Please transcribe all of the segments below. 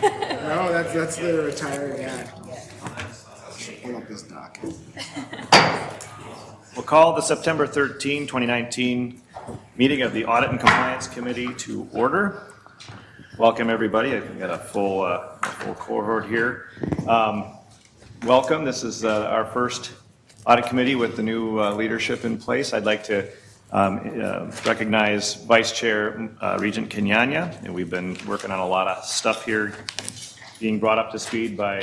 No, that's the retiring ad. Pull up this docket. We'll call the September 13, 2019 meeting of the Audit and Compliance Committee to order. Welcome, everybody. I've got a full cohort here. Welcome. This is our first audit committee with the new leadership in place. I'd like to recognize Vice Chair Regent Kenyanya. And we've been working on a lot of stuff here, being brought up to speed by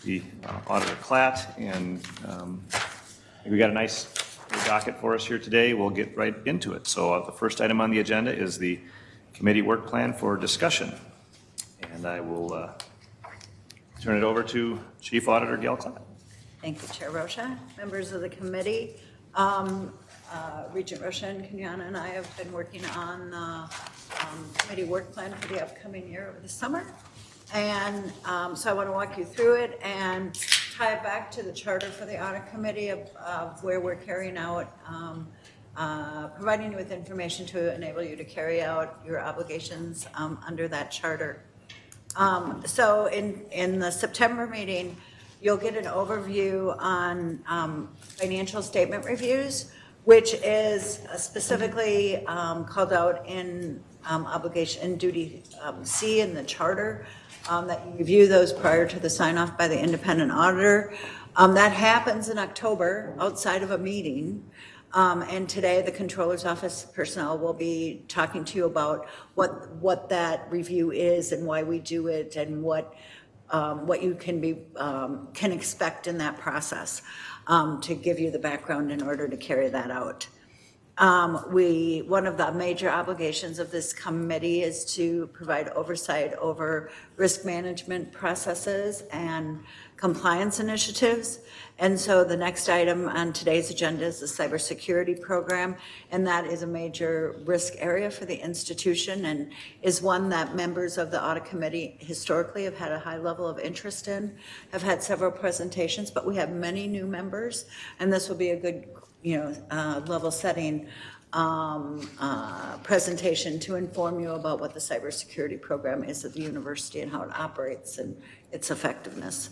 the Auditor Klatt, and we got a nice docket for us here today. We'll get right into it. So the first item on the agenda is the committee work plan for discussion. And I will turn it over to Chief Auditor Gail Klatt. Thank you, Chair Rocha. Members of the committee, Regent Rocha and Kenyana and I have been working on the committee work plan for the upcoming year over the summer. And so I want to walk you through it and tie it back to the charter for the audit committee of where we're carrying out, providing you with information to enable you to carry out your obligations under that charter. So in the September meeting, you'll get an overview on financial statement reviews, which is specifically called out in obligation and duty C in the charter, that you review those prior to the sign off by the independent auditor. That happens in October outside of a meeting. And today the Controller's Office personnel will be talking to you about what that review is and why we do it and what you can expect in that process, to give you the background in order to carry that out. One of the major obligations of this committee is to provide oversight over risk management processes and compliance initiatives. And so the next item on today's agenda is the cybersecurity program, and that is a major risk area for the institution and is one that members of the audit committee historically have had a high level of interest in, have had several presentations, but we have many new members, and this will be a good level setting presentation to inform you about what the cybersecurity program is at the university and how it operates and its effectiveness.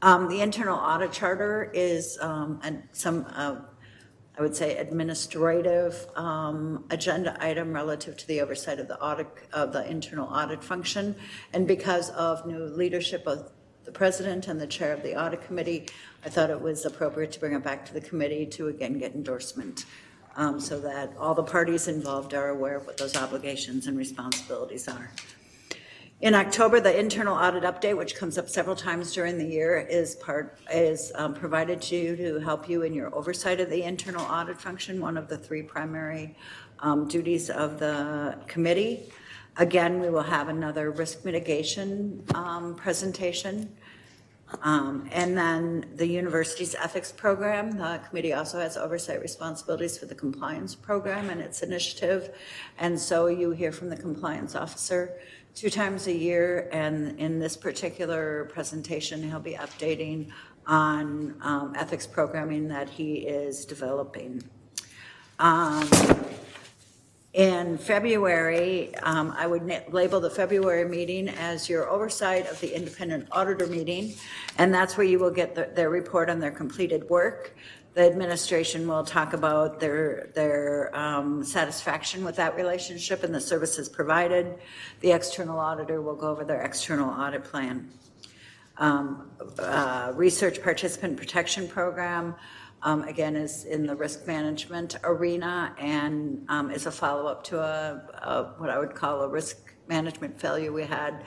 The internal audit charter is I would say, administrative agenda item relative to the oversight of the audit of the internal audit function. And because of new leadership of the president and the chair of the audit committee, I thought it was appropriate to bring it back to the committee to again get endorsement, so that all the parties involved are aware of what those obligations and responsibilities are. In October, the internal audit update, which comes up several times during the year, is provided to you to help you in your oversight of the internal audit function, one of the three primary duties of the committee. Again, we will have another risk mitigation presentation. And then the university's ethics program. The committee also has oversight responsibilities for the compliance program and its initiative. And so you hear from the compliance officer 2 times a year. And in this particular presentation, he'll be updating on ethics programming that he is developing. In February, I would label the February meeting as your oversight of the independent auditor meeting, and that's where you will get their report on their completed work. The administration will talk about their satisfaction with that relationship and the services provided. The external auditor will go over their external audit plan. Research participant protection program, again, is in the risk management arena and is a follow-up to what I would call a risk management failure we had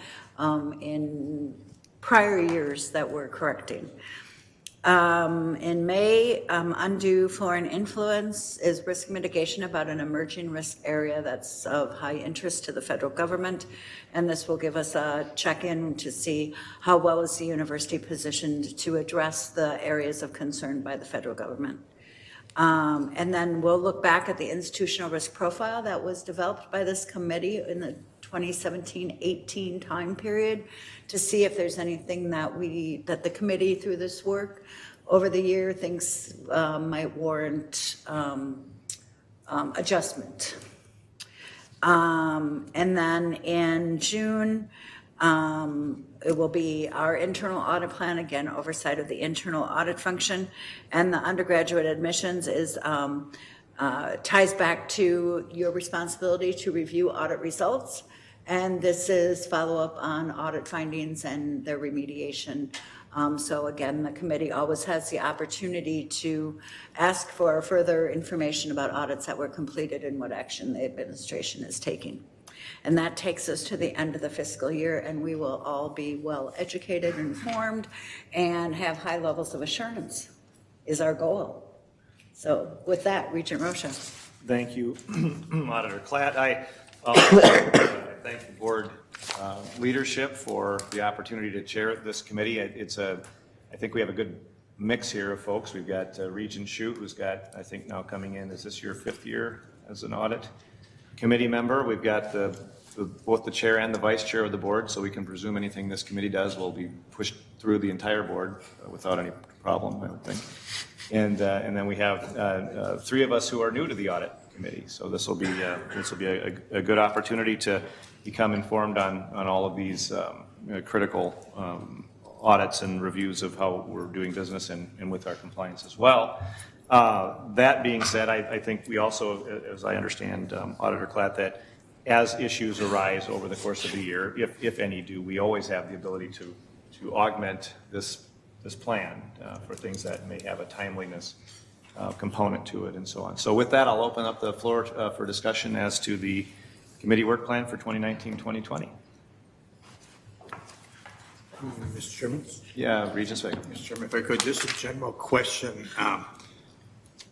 in prior years that we're correcting. In May, undue foreign influence is risk mitigation about an emerging risk area that's of high interest to the federal government, and this will give us a check-in to see how well is the university positioned to address the areas of concern by the federal government. And then we'll look back at the institutional risk profile that was developed by this committee in the 2017-18 time period to see if there's anything that the committee through this work over the year thinks might warrant adjustment. And then in June, It will be our internal audit plan, again, oversight of the internal audit function, and the undergraduate admissions is ties back to your responsibility to review audit results, and this is follow-up on audit findings and their remediation. So again, the committee always has the opportunity to ask for further information about audits that were completed and what action the administration is taking. And that takes us to the end of the fiscal year, and we will all be well educated, informed, and have high levels of assurance is our goal. So with that, Regent Rocha. Thank you, Auditor Klatt. I thank the board leadership for the opportunity to chair this committee. I think we have a good mix here of folks. We've got Regent Shute, who's got, I think now coming in, is this your 5th year as an audit committee member? We've got both the chair and the vice chair of the board, so we can presume anything this committee does will be pushed through the entire board without any problem, I would think. And then we have 3 of us who are new to the audit committee. So this will be a good opportunity to become informed on all of these critical audits and reviews of how we're doing business and with our compliance as well. That being said, I think we also, as I understand, Auditor Klatt, that as issues arise over the course of the year, if any do, we always have the ability to augment this plan for things that may have a timeliness component to it and so on. So with that, I'll open up the floor for discussion as to the committee work plan for 2019-2020. Mr. Chairman? Yeah, Regent Swig. Mr. Chairman, if I could, just a general question.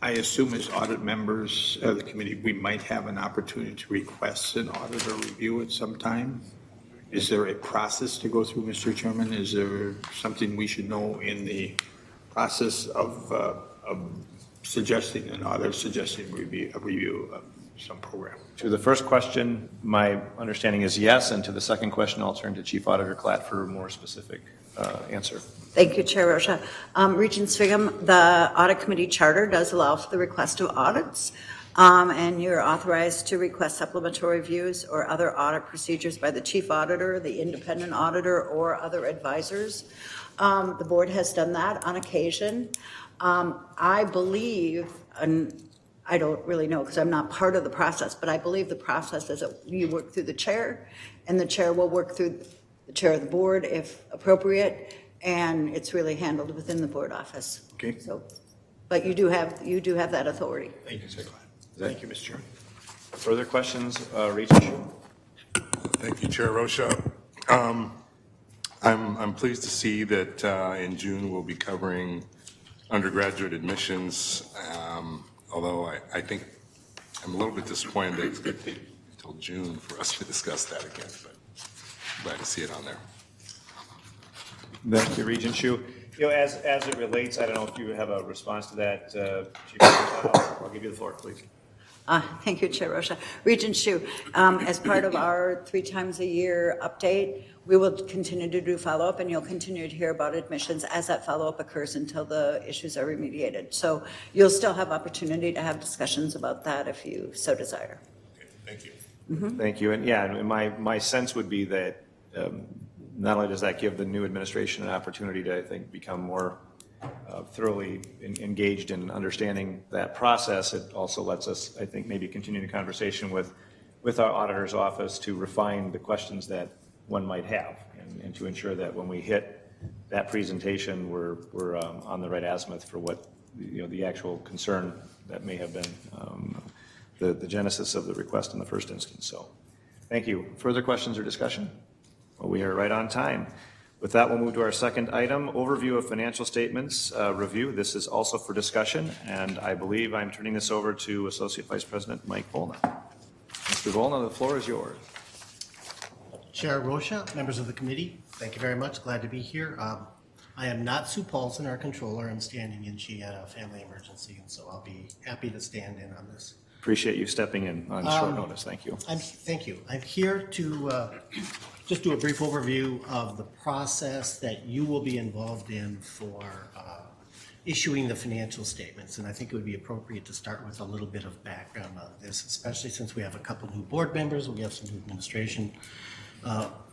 I assume as audit members of the committee, we might have an opportunity to request an auditor review at some time. Is there a process to go through, Mr. Chairman? Is there something we should know in the process of suggesting an audit, suggesting a review of some program? To the first question, my understanding is yes, and to the second question, I'll turn to Chief Auditor Klatt for a more specific answer. Thank you, Chair Rocha. Regent Sviggum, the Audit Committee Charter does allow for the request of audits, and you're authorized to request supplementary reviews or other audit procedures by the Chief Auditor, the Independent Auditor, or other advisors. The board has done that on occasion. I believe, and I don't really know because I'm not part of the process, but I believe the process is that you work through the chair, and the chair will work through the chair of the board if appropriate, and it's really handled within the board office. Okay. So, but you do have that authority. Thank you, Mr. Klatt. Thank you, Mr. Chairman. Further questions, Regent Shute? Thank you, Chair Rocha. I'm pleased to see that in June we'll be covering undergraduate admissions, although I think I'm a little bit disappointed that it's going to take until June for us to discuss that again, but glad to see it on there. Thank you, Regent Shute. As it relates, I don't know if you have a response to that, Chief Auditor. I'll give you the floor, please. Thank you, Chair Rocha. Regent Shute, as part of our 3 times a year update, we will continue to do follow-up, and you'll continue to hear about admissions as that follow-up occurs until the issues are remediated. So you'll still have opportunity to have discussions about that if you so desire. Okay, thank you. Mm-hmm. Thank you. And yeah, my sense would be that not only does that give the new administration an opportunity to, I think, become more thoroughly engaged in understanding that process, it also lets us, I think, maybe continue the conversation with our auditor's office to refine the questions that one might have, and to ensure that when we hit that presentation, we're on the right azimuth for what the actual concern that may have been the genesis of the request in the first instance. So, thank you. Further questions or discussion? Well, we are right on time. With that, we'll move to our second item, overview of financial statements review. This is also for discussion, and I believe I'm turning this over to Associate Vice President Mike Volna. Mr. Volna, the floor is yours. Chair Rocha, members of the committee, thank you very much. Glad to be here. I am not Sue Paulson, our controller. I'm standing in. She had a family emergency, and so I'll be happy to stand in on this. Appreciate you stepping in on short notice. Thank you. Thank you. I'm here to just do a brief overview of the process that you will be involved in for issuing the financial statements. And I think it would be appropriate to start with a little bit of background on this, especially since we have a couple new board members, we have some new administration.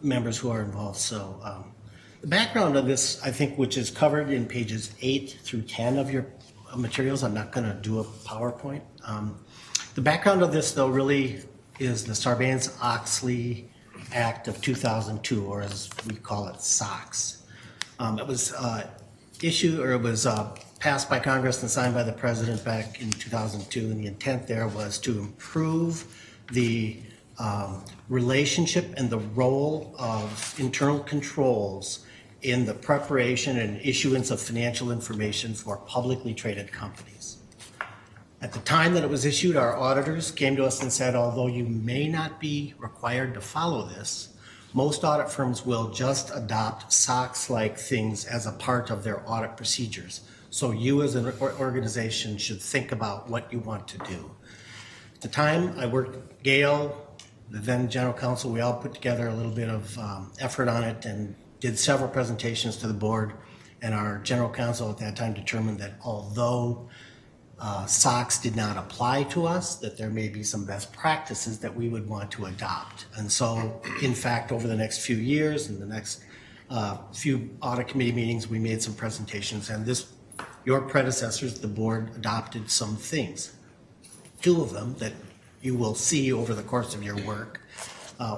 members who are involved. So the background of this, I think, which is covered in pages 8 through 10 of your materials. I'm not going to do a PowerPoint. The background of this, though, really is the Sarbanes-Oxley Act of 2002, or as we call it, SOX. It was passed by Congress and signed by the President back in 2002, and the intent there was to improve the relationship and the role of internal controls in the preparation and issuance of financial information for publicly traded companies. At the time that it was issued, our auditors came to us and said, although you may not be required to follow this, most audit firms will just adopt SOX-like things as a part of their audit procedures. So you as an organization should think about what you want to do. At the time, I worked, Gail, the then general counsel, we all put together a little bit of effort on it and did several presentations to the board. And our general counsel at that time determined that although SOX did not apply to us, that there may be some best practices that we would want to adopt. And so, in fact, over the next few years and the next few audit committee meetings, we made some presentations, and your predecessors, the board, adopted some things. 2 of them that you will see over the course of your work.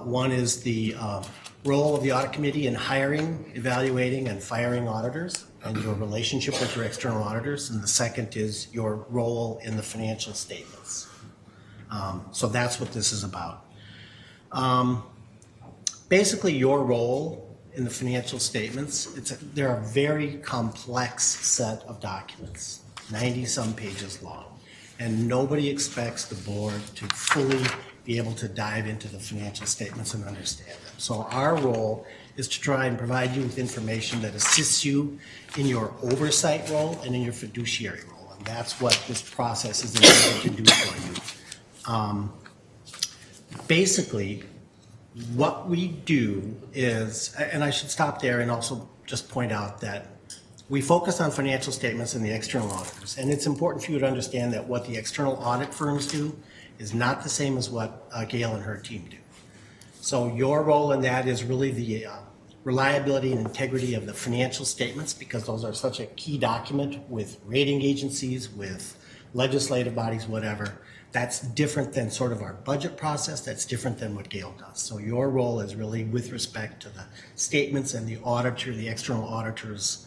One is the role of the audit committee in hiring, evaluating, and firing auditors, and your relationship with your external auditors. And the second is your role in the financial statements. So that's what this is about. Basically, your role in the financial statements, they're a very complex set of documents, 90-some pages long. And nobody expects the board to fully be able to dive into the financial statements and understand them. So our role is to try and provide you with information that assists you in your oversight role and in your fiduciary role. And that's what this process is intended to do for you. Basically, what we do is, and I should stop there and also just point out that we focus on financial statements and the external auditors. And it's important for you to understand that what the external audit firms do is not the same as what Gail and her team do. So your role in that is really the reliability and integrity of the financial statements, because those are such a key document with rating agencies, with legislative bodies, whatever. That's different than sort of our budget process. That's different than what Gail does. So your role is really with respect to the statements and the auditor, the external auditor's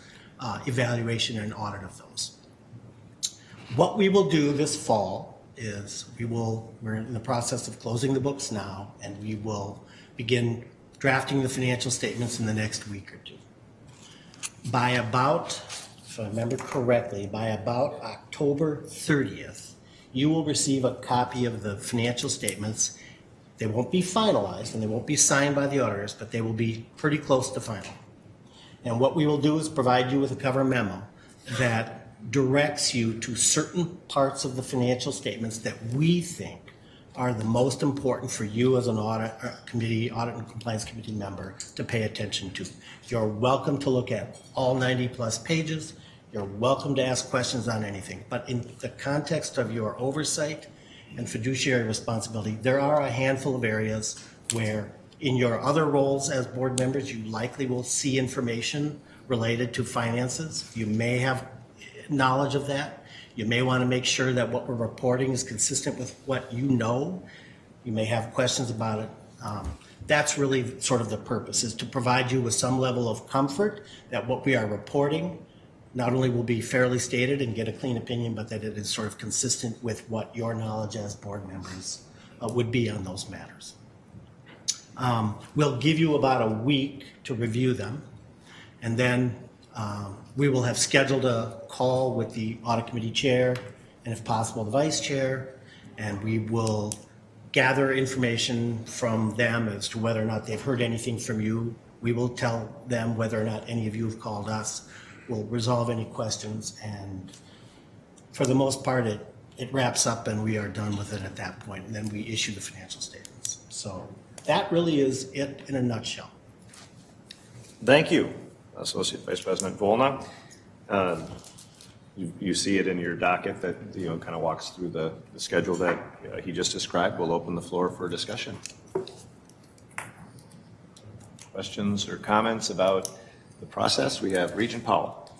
evaluation and audit of those. What we will do this fall is we're in the process of closing the books now, and we will begin drafting the financial statements in the next week or 2. By about, if I remember correctly, by about October 30th, you will receive a copy of the financial statements. They won't be finalized and they won't be signed by the auditors, but they will be pretty close to final. And what we will do is provide you with a cover memo that directs you to certain parts of the financial statements that we think are the most important for you as an audit and compliance committee member to pay attention to. You're welcome to look at all 90+ pages. You're welcome to ask questions on anything. But in the context of your oversight and fiduciary responsibility, there are a handful of areas where in your other roles as board members, you likely will see information related to finances. You may have knowledge of that. You may want to make sure that what we're reporting is consistent with what you know. You may have questions about it. That's really sort of the purpose, is to provide you with some level of comfort that what we are reporting not only will be fairly stated and get a clean opinion, but that it is sort of consistent with what your knowledge as board members would be on those matters. We'll give you about a week to review them, and then we will have scheduled a call with the audit committee chair and, if possible, the vice chair, and we will gather information from them as to whether or not they've heard anything from you. We will tell them whether or not any of you have called us. We'll resolve any questions, and for the most part, it wraps up and we are done with it at that point, and then we issue the financial statements. So that really is it in a nutshell. Thank you, Associate Vice President Volna. You see it in your docket that, kind of walks through the schedule that he just described. We'll open the floor for discussion. questions or comments about the process? We have Regent Powell.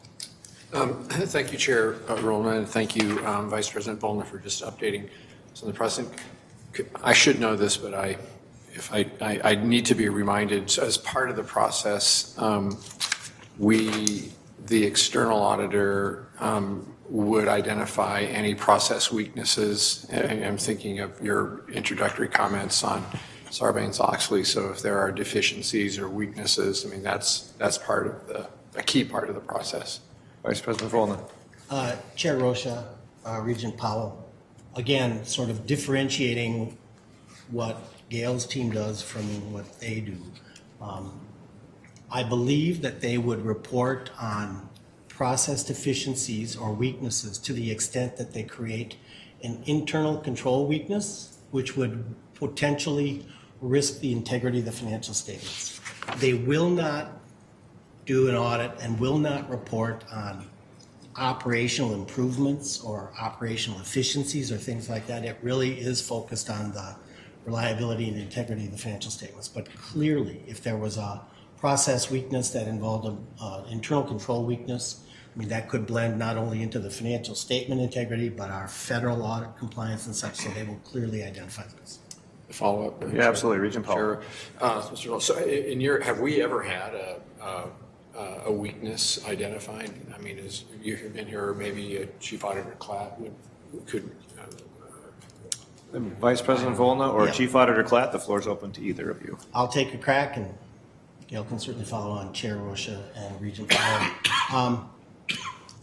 Thank you, Chair Rowland, and thank you, Vice President Bolner, for just updating some of the process. I should know this, but I need to be reminded. So as part of the process, the external auditor, would identify any process weaknesses. I'm thinking of your introductory comments on Sarbanes-Oxley. So if there are deficiencies or weaknesses, I mean, that's part of a key part of the process. Vice President Volna. Chair Rocha, Regent Powell, again, sort of differentiating what Gail's team does from what they do. I believe that they would report on process deficiencies or weaknesses to the extent that they create an internal control weakness, which would potentially risk the integrity of the financial statements. They will not do an audit and will not report on operational improvements or operational efficiencies or things like that. It really is focused on the reliability and integrity of the financial statements. But clearly, if there was a process weakness that involved an internal control weakness, I mean, that could blend not only into the financial statement integrity, but our federal audit compliance and such, so they will clearly identify this. Follow up? Yeah, absolutely. Regent Powell. Sure. Mr. Rowland, so have we ever had a weakness identified? I mean, as you have been here, maybe Chief Auditor Klatt could. Vice President Volna or Yeah. Chief Auditor Klatt, the floor is open to either of you. I'll take a crack, and Gail can certainly follow on, Chair Rocha and Regent Powell.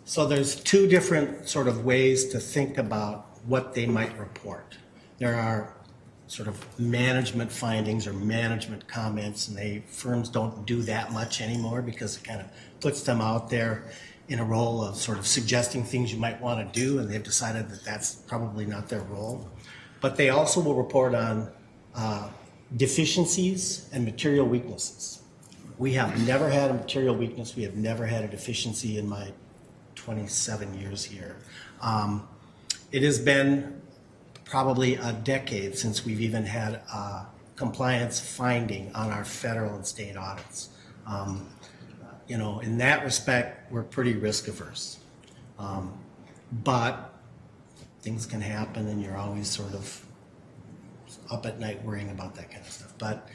So there's two different sort of ways to think about what they might report. There are sort of management findings or management comments, and firms don't do that much anymore because it kind of puts them out there in a role of sort of suggesting things you might want to do, and they've decided that that's probably not their role. But they also will report on deficiencies and material weaknesses. We have never had a material weakness. We have never had a deficiency in my 27 years here. It has been probably a decade since we've even had a compliance finding on our federal and state audits. In that respect, we're pretty risk averse. But things can happen, and you're always sort of up at night worrying about that kind of stuff. But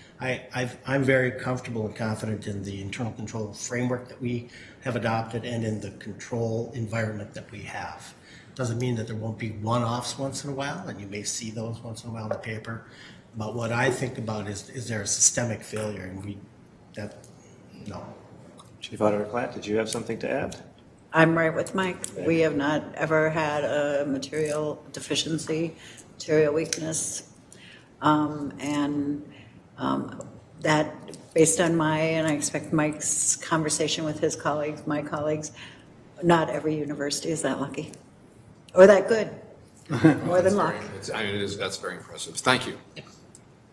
I'm very comfortable and confident in the internal control framework that we have adopted and in the control environment that we have. Doesn't mean that there won't be one-offs once in a while, and you may see those once in a while in the paper. But what I think about is there a systemic failure? And no. Chief Auditor Klatt, did you have something to add? I'm right with Mike. We have not ever had a material deficiency, material weakness. That, based on and I expect Mike's conversation with his colleagues, my colleagues, not every university is that lucky or that good. More than luck. That's very impressive. Thank you.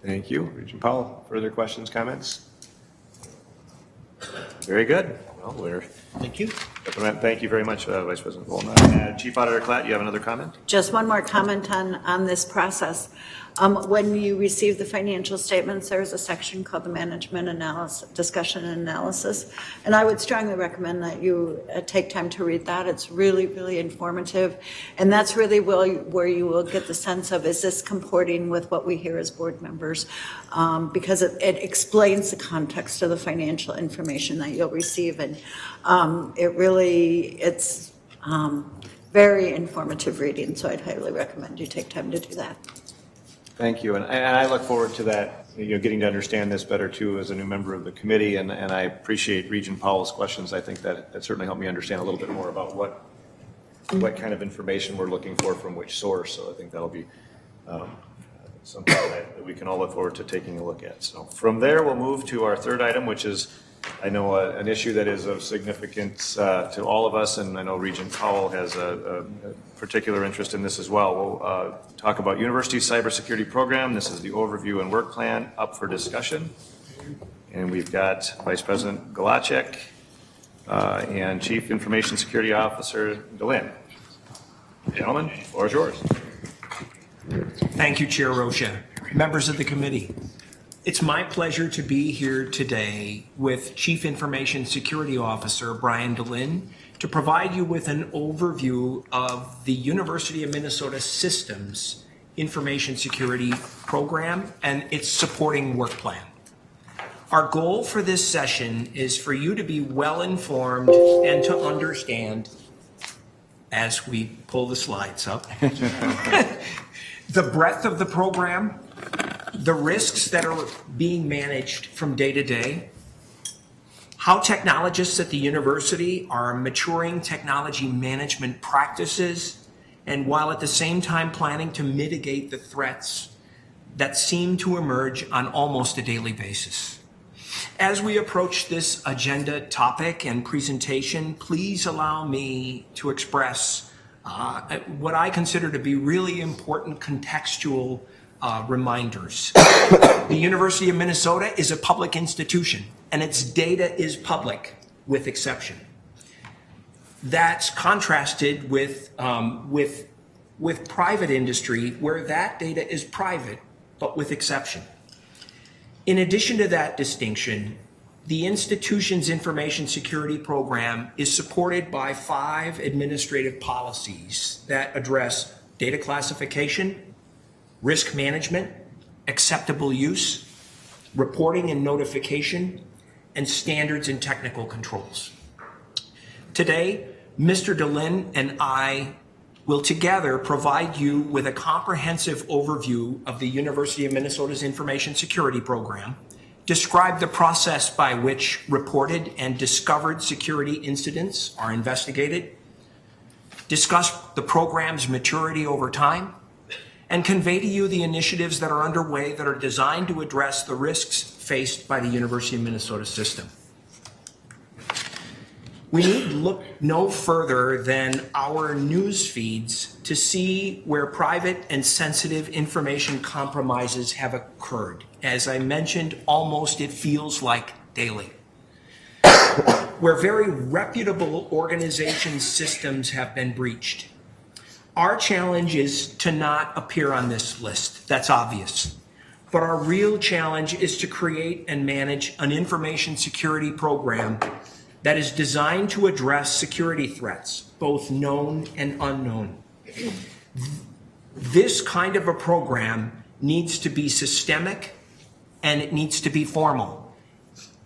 Thank you. Regent Powell, further questions, comments? Very good. Well, Thank you. thank you very much, Vice President Volna. Chief Auditor Klatt, you have another comment? Just one more comment on this process. When you receive the financial statements, there's a section called the management analysis, discussion and analysis. And I would strongly recommend that you take time to read that. It's really, really informative. And that's really where you will get the sense of, is this comporting with what we hear as board members? Because it explains the context of the financial information that you'll receive. And it's very informative reading. So I'd highly recommend you take time to do that. Thank you, and I look forward to that, getting to understand this better too as a new member of the committee, and I appreciate Regent Powell's questions. I think that certainly helped me understand a little bit more about what kind of information we're looking for from which source, so I think that'll be something that we can all look forward to taking a look at. So from there, we'll move to our third item, which is, I know, an issue that is of significance to all of us, and I know Regent Powell has a particular interest in this as well. We'll talk about University Cybersecurity Program. This is the overview and work plan up for discussion. And we've got Vice President Galacek and Chief Information Security Officer DeLynn. Gentlemen, the floor is yours. Thank you, Chair Rocha. Members of the committee. It's my pleasure to be here today with Chief Information Security Officer Brian DeLynn to provide you with an overview of the University of Minnesota Systems Information Security Program and its supporting work plan. Our goal for this session is for you to be well informed and to understand, as we pull the slides up, the breadth of the program, the risks that are being managed from day to day, how technologists at the university are maturing technology management practices, and while at the same time planning to mitigate the threats that seem to emerge on almost a daily basis. As we approach this agenda topic and presentation, please allow me to express what I consider to be really important contextual reminders. The University of Minnesota is a public institution, and its data is public, with exception. That's contrasted with private industry, where that data is private, but with exception. In addition to that distinction, the institution's information security program is supported by 5 administrative policies that address data classification, risk management, acceptable use, reporting and notification, and standards and technical controls. Today, Mr. DeLynn and I will together provide you with a comprehensive overview of the University of Minnesota's Information Security Program, describe the process by which reported and discovered security incidents are investigated, discuss the program's maturity over time, and convey to you the initiatives that are underway that are designed to address the risks faced by the University of Minnesota system. We need look no further than our news feeds to see where private and sensitive information compromises have occurred. As I mentioned, almost it feels like daily. Where very reputable organizations' systems have been breached. Our challenge is to not appear on this list. That's obvious. But our real challenge is to create and manage an information security program that is designed to address security threats, both known and unknown. This kind of a program needs to be systemic and it needs to be formal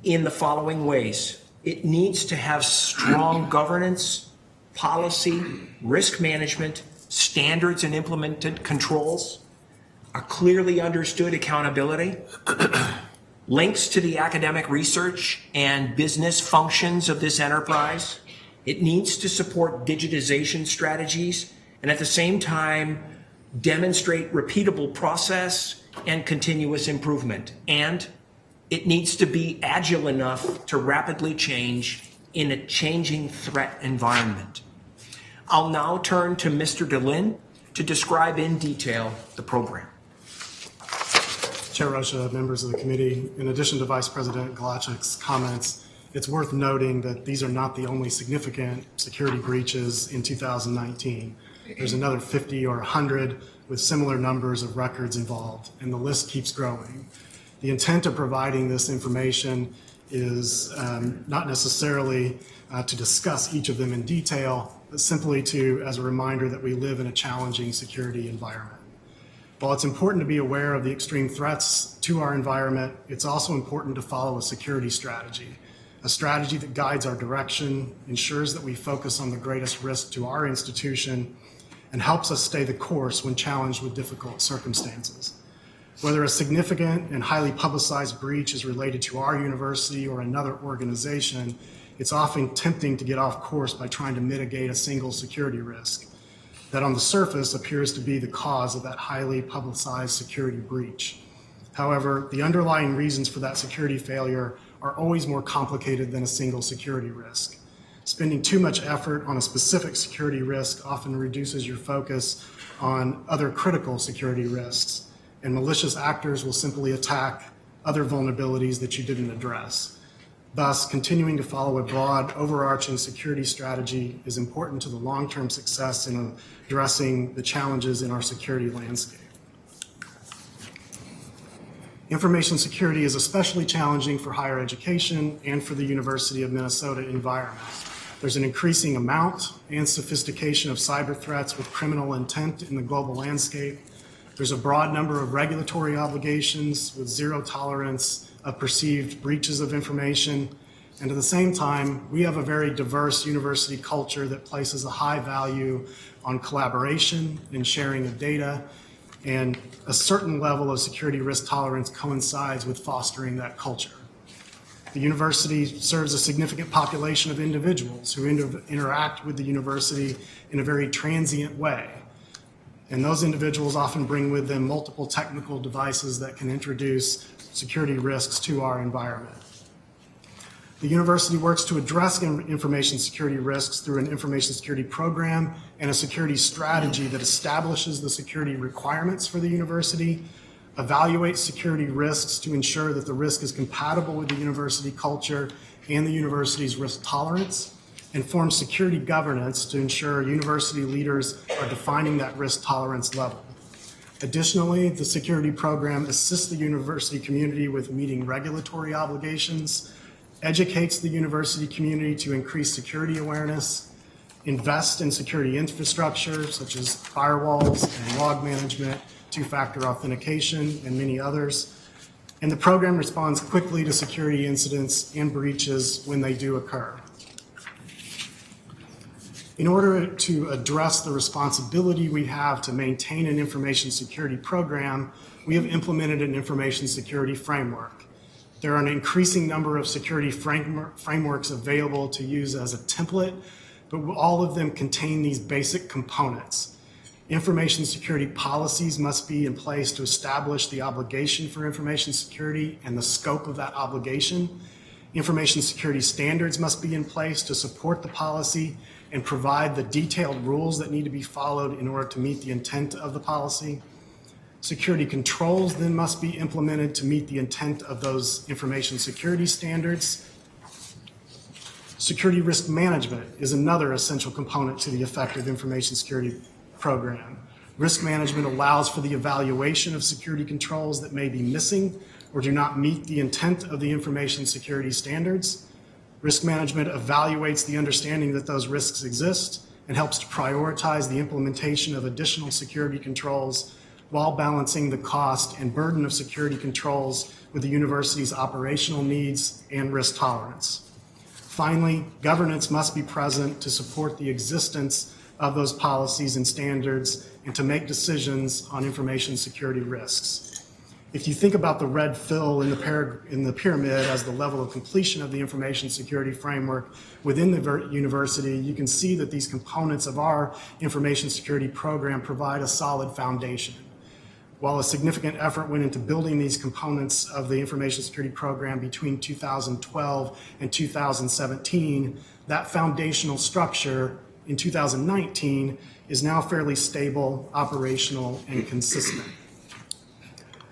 in the following ways. It needs to have strong governance, policy, risk management, standards and implemented controls, a clearly understood accountability, links to the academic research and business functions of this enterprise. It needs to support digitization strategies and at the same time demonstrate repeatable process and continuous improvement. And it needs to be agile enough to rapidly change in a changing threat environment. I'll now turn to Mr. DeLynn to describe in detail the program. Chair OSHA, members of the committee, in addition to Vice President Galachik's comments, it's worth noting that these are not the only significant security breaches in 2019. There's another 50 or 100 with similar numbers of records involved, and the list keeps growing. The intent of providing this information is not necessarily to discuss each of them in detail, but simply as a reminder that we live in a challenging security environment. While it's important to be aware of the extreme threats to our environment, it's also important to follow a security strategy that guides our direction, ensures that we focus on the greatest risk to our institution, and helps us stay the course when challenged with difficult circumstances. Whether a significant and highly publicized breach is related to our university or another organization, it's often tempting to get off course by trying to mitigate a single security risk that on the surface appears to be the cause of that highly publicized security breach. However, the underlying reasons for that security failure are always more complicated than a single security risk. Spending too much effort on a specific security risk often reduces your focus on other critical security risks, and malicious actors will simply attack other vulnerabilities that you didn't address. Thus, continuing to follow a broad, overarching security strategy is important to the long-term success in addressing the challenges in our security landscape. Information security is especially challenging for higher education and for the University of Minnesota environment. There's an increasing amount and sophistication of cyber threats with criminal intent in the global landscape. There's a broad number of regulatory obligations with zero tolerance of perceived breaches of information. And at the same time, we have a very diverse university culture that places a high value on collaboration and sharing of data, and a certain level of security risk tolerance coincides with fostering that culture. The university serves a significant population of individuals who interact with the university in a very transient way. And those individuals often bring with them multiple technical devices that can introduce security risks to our environment. The university works to address information security risks through an information security program and a security strategy that establishes the security requirements for the university, evaluates security risks to ensure that the risk is compatible with the university culture and the university's risk tolerance, and forms security governance to ensure university leaders are defining that risk tolerance level. Additionally, the security program assists the university community with meeting regulatory obligations, educates the university community to increase security awareness, invest in security infrastructure such as firewalls and log management, two-factor authentication, and many others. And the program responds quickly to security incidents and breaches when they do occur. In order to address the responsibility we have to maintain an information security program, we have implemented an information security framework. There are an increasing number of security frameworks available to use as a template, but all of them contain these basic components. Information security policies must be in place to establish the obligation for information security and the scope of that obligation. Information security standards must be in place to support the policy and provide the detailed rules that need to be followed in order to meet the intent of the policy. Security controls then must be implemented to meet the intent of those information security standards. Security risk management is another essential component to the effective information security program. Risk management allows for the evaluation of security controls that may be missing or do not meet the intent of the information security standards. Risk management evaluates the understanding that those risks exist and helps to prioritize the implementation of additional security controls while balancing the cost and burden of security controls with the university's operational needs and risk tolerance. Finally, governance must be present to support the existence of those policies and standards and to make decisions on information security risks. If you think about the red fill in the pyramid as the level of completion of the information security framework within the university, you can see that these components of our information security program provide a solid foundation. While a significant effort went into building these components of the information security program between 2012 and 2017, that foundational structure in 2019 is now fairly stable, operational, and consistent.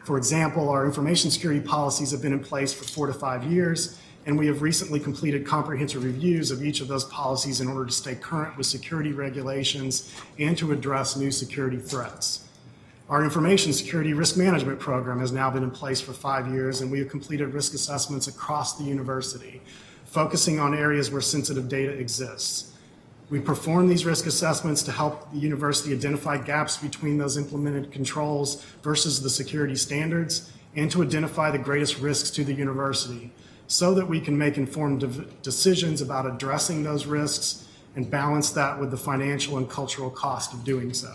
For example, our information security policies have been in place for 4 to 5 years, and we have recently completed comprehensive reviews of each of those policies in order to stay current with security regulations and to address new security threats. Our information security risk management program has now been in place for 5 years, and we have completed risk assessments across the university, focusing on areas where sensitive data exists. We perform these risk assessments to help the university identify gaps between those implemented controls versus the security standards and to identify the greatest risks to the university so that we can make informed decisions about addressing those risks and balance that with the financial and cultural cost of doing so.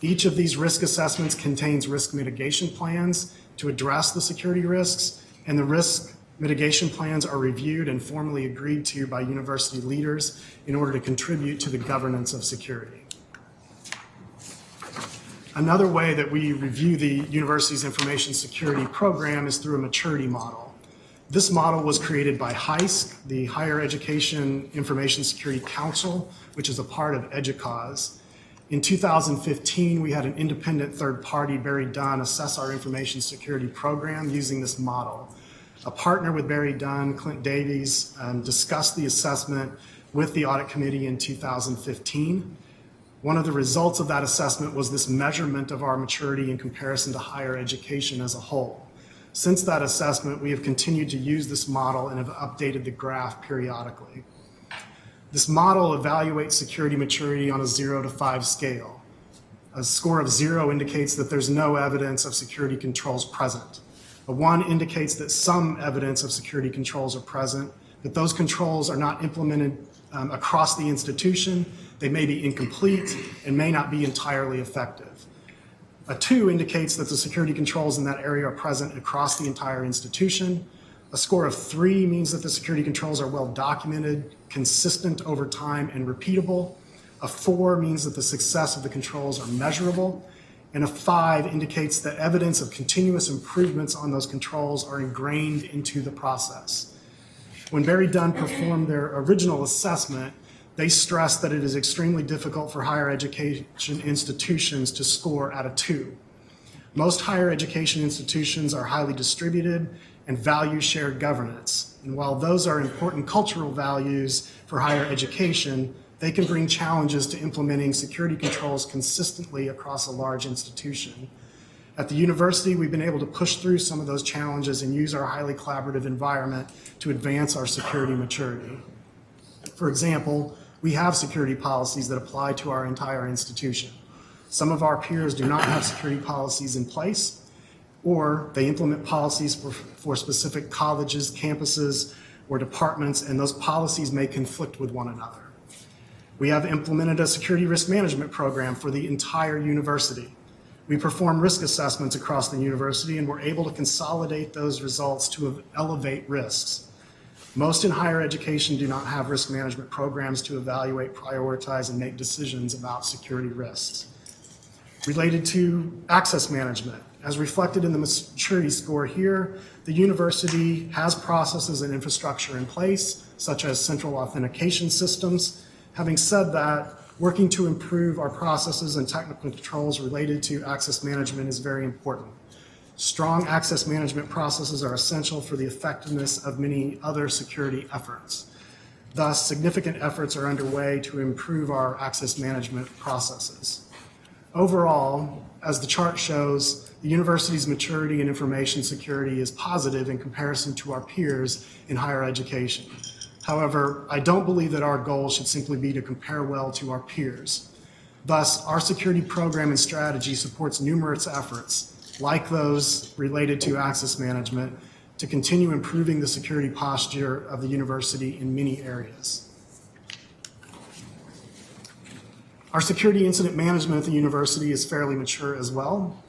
Each of these risk assessments contains risk mitigation plans to address the security risks, and the risk mitigation plans are reviewed and formally agreed to by university leaders in order to contribute to the governance of security. Another way that we review the university's information security program is through a maturity model. This model was created by HISC, the Higher Education Information Security Council, which is a part of EDUCAUSE. In 2015, we had an independent third party, Barry Dunn, assess our information security program using this model. A partner with Barry Dunn, Clint Davies, discussed the assessment with the audit committee in 2015. One of the results of that assessment was this measurement of our maturity in comparison to higher education as a whole. Since that assessment, we have continued to use this model and have updated the graph periodically. This model evaluates security maturity on a 0 to 5 scale. A score of 0 indicates that there's no evidence of security controls present. A 1 indicates that some evidence of security controls are present, that those controls are not implemented across the institution, they may be incomplete, and may not be entirely effective. A 2 indicates that the security controls in that area are present across the entire institution. A score of 3 means that the security controls are well documented, consistent over time, and repeatable. A 4 means that the success of the controls are measurable. And a 5 indicates that evidence of continuous improvements on those controls are ingrained into the process. When Barry Dunn performed their original assessment, they stressed that it is extremely difficult for higher education institutions to score at a 2. Most higher education institutions are highly distributed and value shared governance. And while those are important cultural values for higher education, they can bring challenges to implementing security controls consistently across a large institution. At the university, we've been able to push through some of those challenges and use our highly collaborative environment to advance our security maturity. For example, we have security policies that apply to our entire institution. Some of our peers do not have security policies in place, or they implement policies for specific colleges, campuses, or departments, and those policies may conflict with one another. We have implemented a security risk management program for the entire university. We perform risk assessments across the university, and we're able to consolidate those results to elevate risks. Most in higher education do not have risk management programs to evaluate, prioritize, and make decisions about security risks. Related to access management, as reflected in the maturity score here, the university has processes and infrastructure in place, such as central authentication systems. Having said that, working to improve our processes and technical controls related to access management is very important. Strong access management processes are essential for the effectiveness of many other security efforts. Thus, significant efforts are underway to improve our access management processes. Overall, as the chart shows, the university's maturity in information security is positive in comparison to our peers in higher education. However, I don't believe that our goal should simply be to compare well to our peers. Thus, our security program and strategy supports numerous efforts, like those related to access management, to continue improving the security posture of the university in many areas. Our security incident management at the university is fairly mature as well.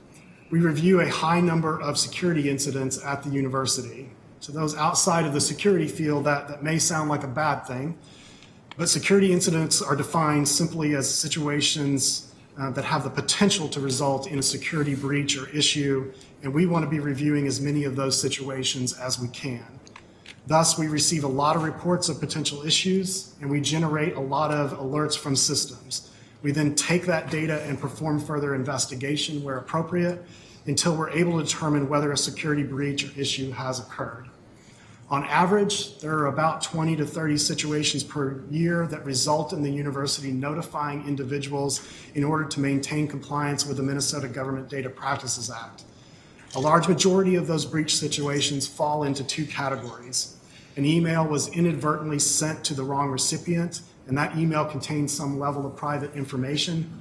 We review a high number of security incidents at the university. To those outside of the security field, that may sound like a bad thing, but security incidents are defined simply as situations that have the potential to result in a security breach or issue, and we want to be reviewing as many of those situations as we can. Thus, we receive a lot of reports of potential issues, and we generate a lot of alerts from systems. We then take that data and perform further investigation where appropriate until we're able to determine whether a security breach or issue has occurred. On average, there are about 20 to 30 situations per year that result in the university notifying individuals in order to maintain compliance with the Minnesota Government Data Practices Act. A large majority of those breach situations fall into 2 categories. An email was inadvertently sent to the wrong recipient, and that email contained some level of private information,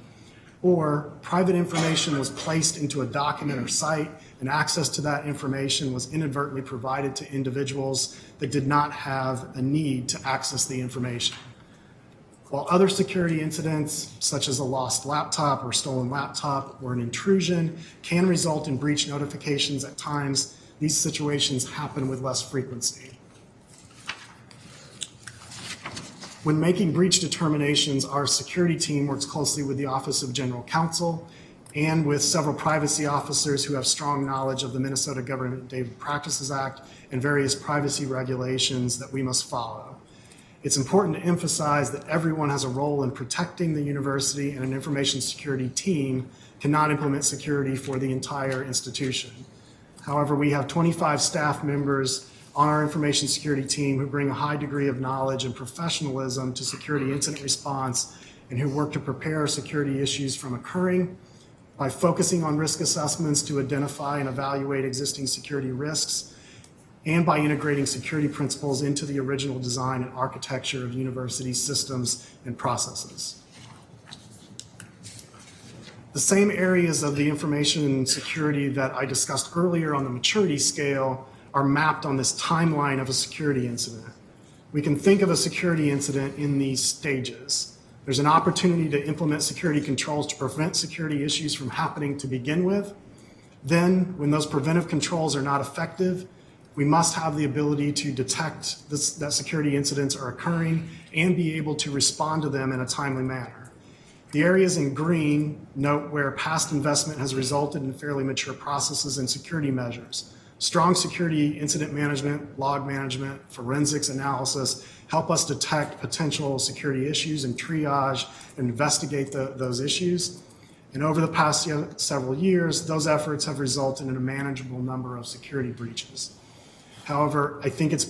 or private information was placed into a document or site, and access to that information was inadvertently provided to individuals that did not have a need to access the information. While other security incidents, such as a lost laptop or stolen laptop or an intrusion, can result in breach notifications at times, these situations happen with less frequency. When making breach determinations, our security team works closely with the Office of General Counsel and with several privacy officers who have strong knowledge of the Minnesota Government Data Practices Act and various privacy regulations that we must follow. It's important to emphasize that everyone has a role in protecting the university, and an information security team cannot implement security for the entire institution. However, we have 25 staff members on our information security team who bring a high degree of knowledge and professionalism to security incident response and who work to prepare security issues from occurring by focusing on risk assessments to identify and evaluate existing security risks, and by integrating security principles into the original design and architecture of university systems and processes. The same areas of the information security that I discussed earlier on the maturity scale are mapped on this timeline of a security incident. We can think of a security incident in these stages. There's an opportunity to implement security controls to prevent security issues from happening to begin with. Then, when those preventive controls are not effective, we must have the ability to detect that security incidents are occurring and be able to respond to them in a timely manner. The areas in green note where past investment has resulted in fairly mature processes and security measures. Strong security incident management, log management, forensics analysis help us detect potential security issues and triage and investigate those issues. And over the past several years, those efforts have resulted in a manageable number of security breaches. However, I think it's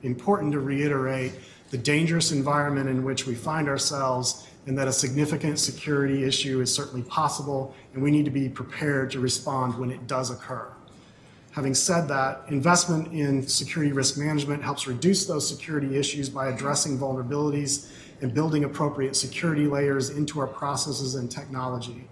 important to reiterate the dangerous environment in which we find ourselves, and that a significant security issue is certainly possible, and we need to be prepared to respond when it does occur. Having said that, investment in security risk management helps reduce those security issues by addressing vulnerabilities and building appropriate security layers into our processes and technology.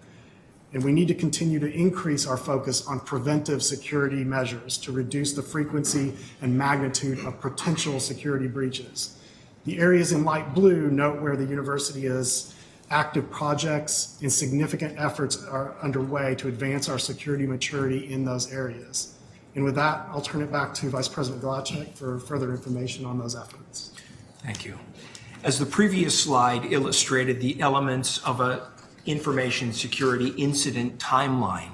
And we need to continue to increase our focus on preventive security measures to reduce the frequency and magnitude of potential security breaches. The areas in light blue note where the university is active projects and significant efforts are underway to advance our security maturity in those areas. And with that, I'll turn it back to Vice President Glacek for further information on those efforts. Thank you. As the previous slide illustrated the elements of an information security incident timeline,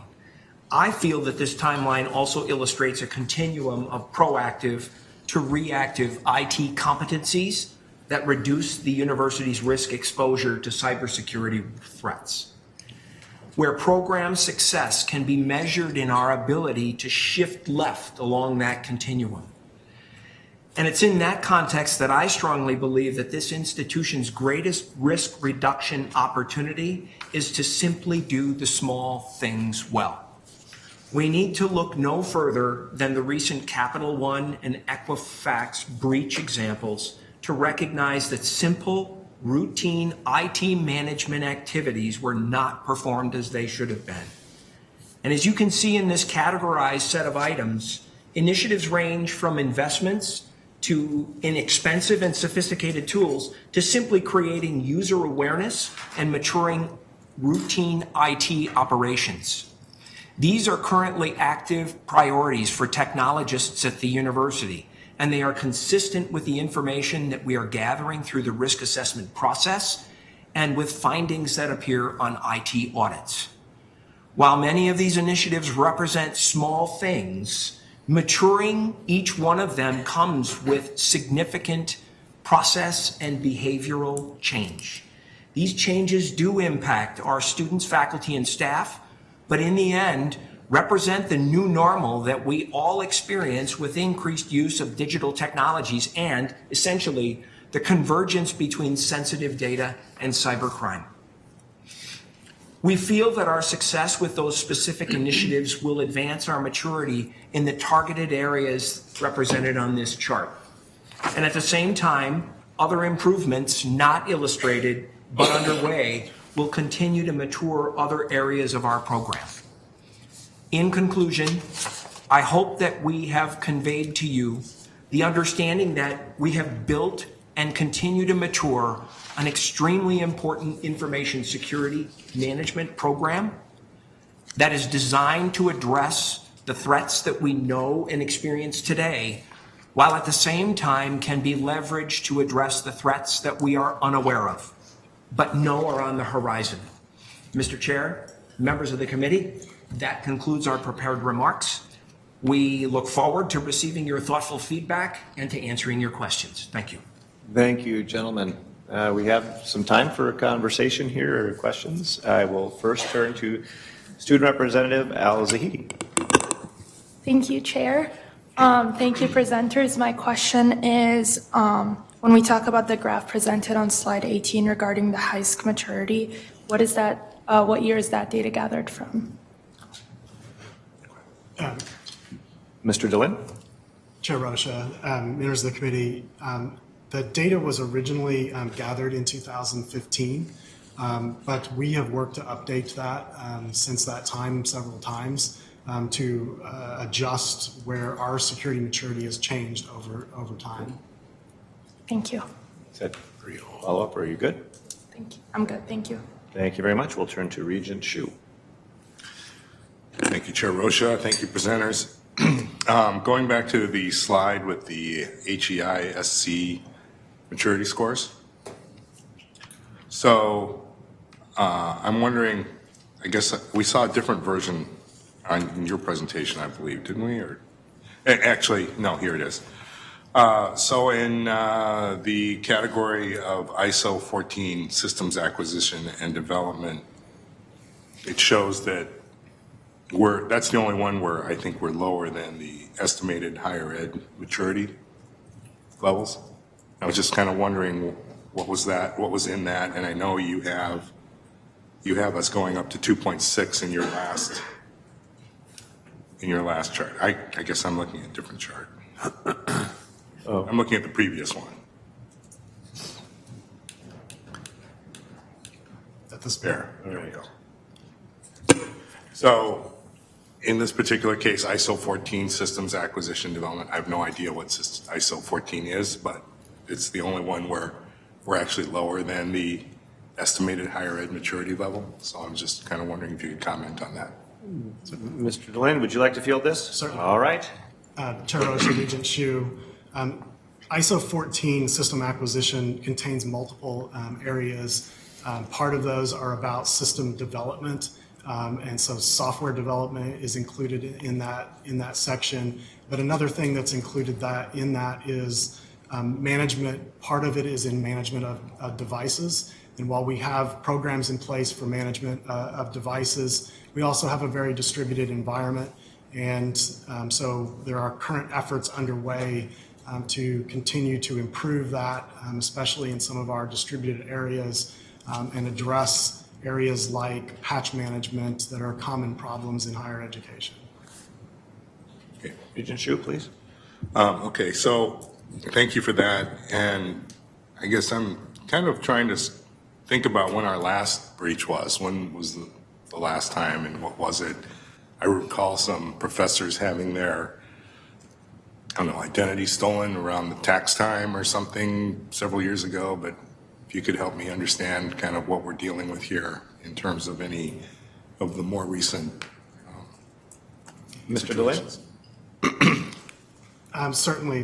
I feel that this timeline also illustrates a continuum of proactive to reactive IT competencies that reduce the university's risk exposure to cybersecurity threats, where program success can be measured in our ability to shift left along that continuum. And it's in that context that I strongly believe that this institution's greatest risk reduction opportunity is to simply do the small things well. We need to look no further than the recent Capital One and Equifax breach examples to recognize that simple, routine IT management activities were not performed as they should have been. And as you can see in this categorized set of items, initiatives range from investments to inexpensive and sophisticated tools to simply creating user awareness and maturing routine IT operations. These are currently active priorities for technologists at the university, and they are consistent with the information that we are gathering through the risk assessment process and with findings that appear on IT audits. While many of these initiatives represent small things, maturing each one of them comes with significant process and behavioral change. These changes do impact our students, faculty, and staff, but in the end, represent the new normal that we all experience with increased use of digital technologies and, essentially, the convergence between sensitive data and cybercrime. We feel that our success with those specific initiatives will advance our maturity in the targeted areas represented on this chart. And at the same time, other improvements not illustrated but underway will continue to mature other areas of our program. In conclusion, I hope that we have conveyed to you the understanding that we have built and continue to mature an extremely important information security management program that is designed to address the threats that we know and experience today, while at the same time can be leveraged to address the threats that we are unaware of, but know are on the horizon. Mr. Chair, members of the committee, that concludes our prepared remarks. We look forward to receiving your thoughtful feedback and to answering your questions. Thank you. Thank you, gentlemen. We have some time for a conversation here or questions. I will first turn to Student Representative Al Zahidi. Thank you, Chair. Thank you, presenters. My question is, when we talk about the graph presented on slide 18 regarding the high school maturity, what is that What year is that data gathered from? Mr. Delisle? Chair Rosha, members of the committee, the data was originally gathered in 2015, but we have worked to update that since that time several times to adjust where our security maturity has changed over time. Thank you. Is that follow-up, or are you good? Thank you. I'm good. Thank you. Thank you very much. We'll turn to Regent Shu. Thank you, Chair Rosha. Thank you, presenters. Going back to the slide with the HEI-SC maturity scores. So I'm wondering, I guess we saw a different version in your presentation, I believe, didn't we? Or actually, no, here it is. So in the category of ISO 14 systems acquisition and development, it shows that that's the only one where I think we're lower than the estimated higher ed maturity levels. I was just kind of wondering what was in that, and I know you have us going up to 2.6 in your last chart. I guess I'm looking at a different chart. I'm looking at the previous one. At this There we go. So in this particular case, ISO 14 systems acquisition development, I have no idea what ISO 14 is, but it's the only one where we're actually lower than the estimated higher ed maturity level. So I'm just kind of wondering if you could comment on that. Mr. Delisle, would you like to field this? Certainly. All right. Chair Rosha, Regent Shu, ISO 14 system acquisition contains multiple areas. Part of those are about system development, and so software development is included in that section. But another thing that's included in that is management. Part of it is in management of devices. And while we have programs in place for management of devices, we also have a very distributed environment. And so there are current efforts underway to continue to improve that, especially in some of our distributed areas, and address areas like patch management that are common problems in higher education. Okay. Regent Shu, please. Okay, so thank you for that. And I guess I'm kind of trying to think about when our last breach was. When was the last time, and what was it? I recall some professors having their, I don't know, identity stolen around the tax time or something several years ago, but if you could help me understand kind of what we're dealing with here in terms of any of the more recent Mr. Delisle? Certainly.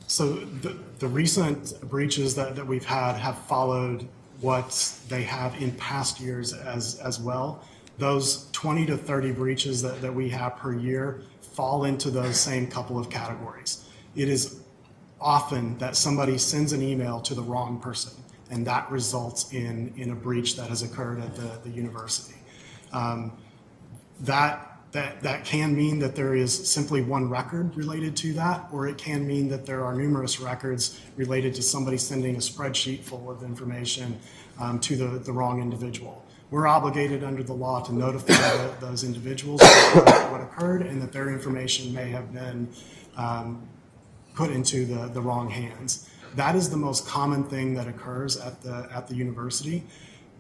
The recent breaches that we've had have followed what they have in past years as well. Those 20 to 30 breaches that we have per year fall into those same couple of categories. It is often that somebody sends an email to the wrong person, and that results in a breach that has occurred at the university. That can mean that there is simply one record related to that, or it can mean that there are numerous records related to somebody sending a spreadsheet full of information to the wrong individual. We're obligated under the law to notify those individuals what occurred and that their information may have been put into the wrong hands. That is the most common thing that occurs at the university.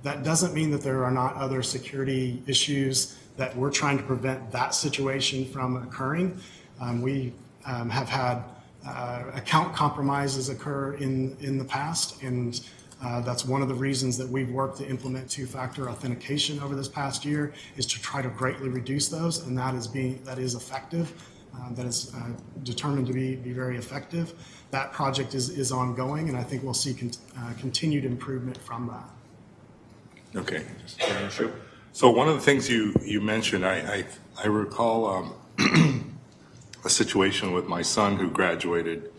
That doesn't mean that there are not other security issues that we're trying to prevent that situation from occurring. We have had account compromises occur in the past, and that's one of the reasons that we've worked to implement two-factor authentication over this past year, is to try to greatly reduce those, and that is effective. That is determined to be very effective. That project is ongoing, and I think we'll see continued improvement from that. Okay. So one of the things you mentioned, I recall a situation with my son who graduated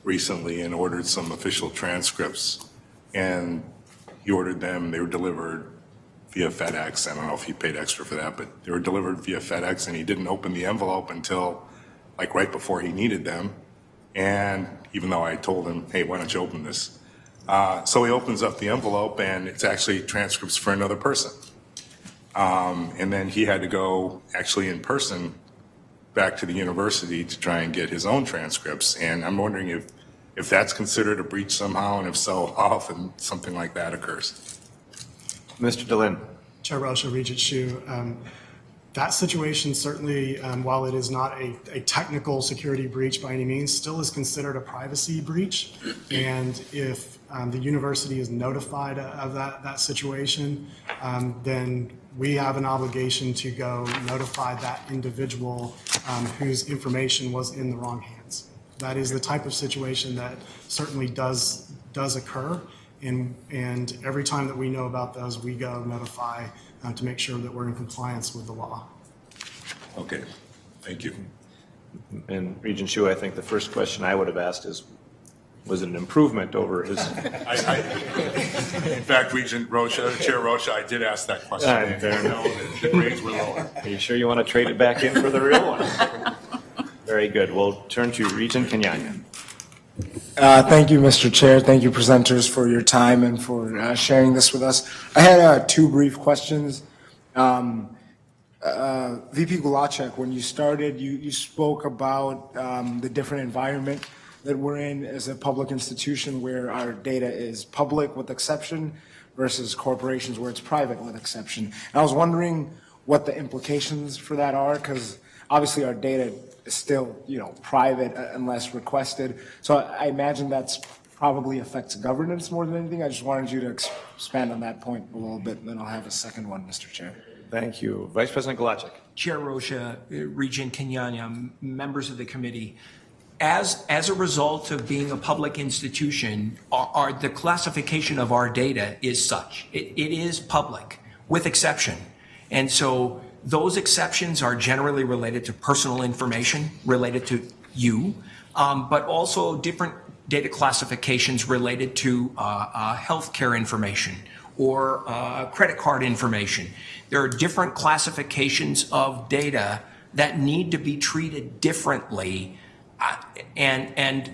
recently and ordered some official transcripts, and he ordered them. They were delivered via FedEx. I don't know if he paid extra for that, but they were delivered via FedEx, and he didn't open the envelope until like right before he needed them. And even though I told him, hey, why don't you open this? So he opens up the envelope and it's actually transcripts for another person. And then he had to go actually in person back to the university to try and get his own transcripts. And I'm wondering if that's considered a breach somehow, and if so, how often something like that occurs. Mr. DeLynn. Chair Rosha, Regent Shu, that situation certainly, while it is not a technical security breach by any means, still is considered a privacy breach. And if the university is notified of that situation, then we have an obligation to go notify that individual whose information was in the wrong hands. That is the type of situation that certainly does occur. And every time that we know about those, we go notify to make sure that we're in compliance with the law. Okay, thank you. And Regent Shu, I think the first question I would have asked is, was it an improvement over his? In fact, Regent Rocha, Chair Rocha, I did ask that question. And Fair enough. the grades were lower. Are you sure you want to trade it back in for the real one? Very good. We'll turn to Regent Kenyanya. Thank you, Mr. Chair. Thank you, presenters, for your time and for sharing this with us. I had two brief questions. VP Gulacek, when you started, you spoke about the different environment that we're in as a public institution where our data is public with exception versus corporations where it's private with exception. And I was wondering what the implications for that are, because obviously our data is still, private unless requested. So I imagine that's probably affects governance more than anything. I just wanted you to expand on that point a little bit, and then I'll have a second one, Mr. Chair. Thank you. Vice President Gulacek. Chair Rocha, Regent Kenyanya, members of the committee, as a result of being a public institution, the classification of our data is such. It is public, with exception. And so those exceptions are generally related to personal information, related to you, but also different data classifications related to healthcare information or credit card information. There are different classifications of data that need to be treated differently. And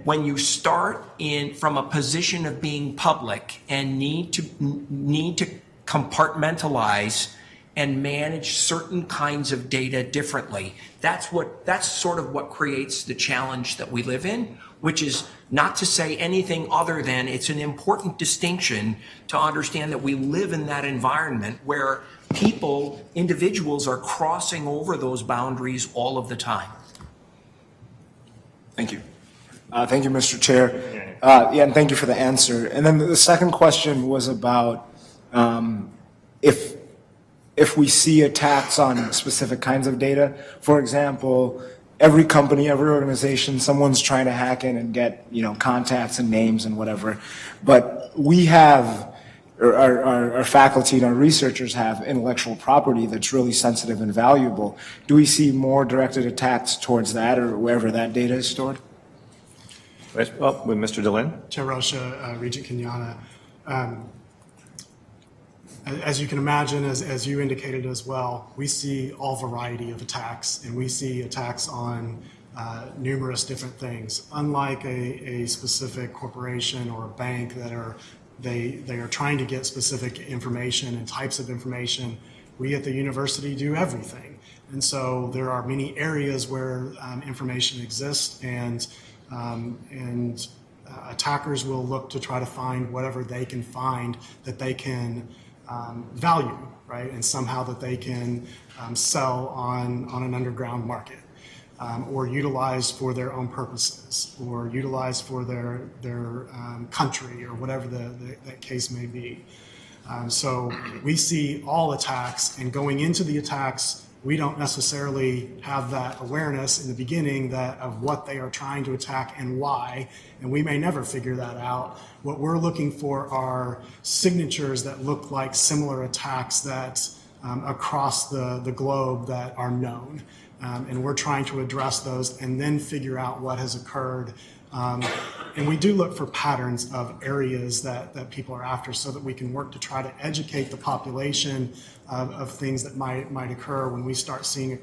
when you start from a position of being public and need to compartmentalize and manage certain kinds of data differently, that's sort of what creates the challenge that we live in, which is not to say anything other than it's an important distinction to understand that we live in that environment where individuals are crossing over those boundaries all of the time. Thank you. Thank you, Mr. Chair. And thank you for the answer. And then the second question was about if we see attacks on specific kinds of data. For example, every company, every organization, someone's trying to hack in and get contacts and names and whatever. But we have, or our faculty and our researchers have intellectual property that's really sensitive and valuable. Do we see more directed attacks towards that or wherever that data is stored? With Mr. DeLynn. Chair Rosha, Regent Kenyanya, as you can imagine, as you indicated as well, we see all variety of attacks, and we see attacks on numerous different things. Unlike a specific corporation or a bank that they are trying to get specific information and types of information, we at the university do everything. And so there are many areas where information exists, and attackers will look to try to find whatever they can find that they can value, right? And somehow that they can sell on an underground market, or utilize for their own purposes, or utilize for their country, or whatever that case may be. So we see all attacks, and going into the attacks, we don't necessarily have that awareness in the beginning of what they are trying to attack and why, and we may never figure that out. What we're looking for are signatures that look like similar attacks that across the globe that are known, and we're trying to address those and then figure out what has occurred And we do look for patterns of areas that people are after so that we can work to try to educate the population of things that might occur when we start seeing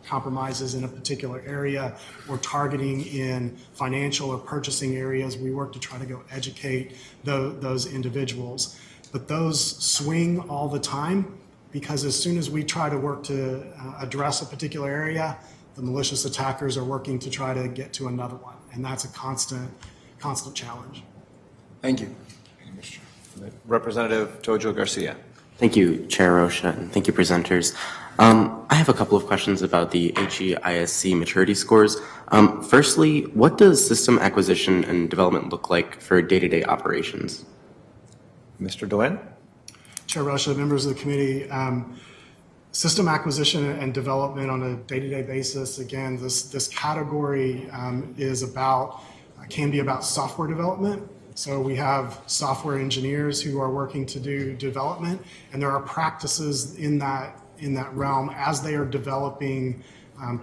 compromises in a particular area or targeting in financial or purchasing areas. We work to try to go educate those individuals. But those swing all the time because as soon as we try to work to address a particular area, the malicious attackers are working to try to get to another one. And that's a constant challenge. Thank you. Representative Tojo Garcia. Thank you, Chair OSHA, and thank you, presenters. I have a couple of questions about the HEISC maturity scores. Firstly, what does system acquisition and development look like for day-to-day operations? Mr. Delenn? Chair OSHA, members of the committee, system acquisition and development on a day-to-day basis, again, this category can be about software development. So we have software engineers who are working to do development, and there are practices in that realm as they are developing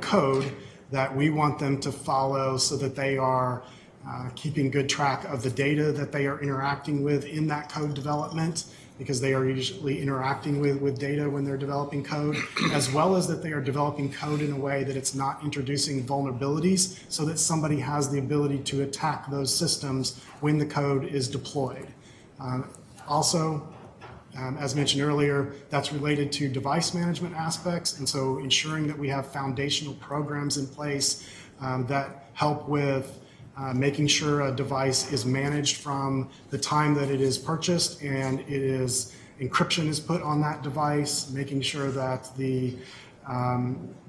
code that we want them to follow so that they are keeping good track of the data that they are interacting with in that code development, because they are usually interacting with data when they're developing code, as well as that they are developing code in a way that it's not introducing vulnerabilities so that somebody has the ability to attack those systems when the code is deployed. Also, as mentioned earlier, that's related to device management aspects, and so ensuring that we have foundational programs in place that help with making sure a device is managed from the time that it is purchased and encryption is put on that device, making sure that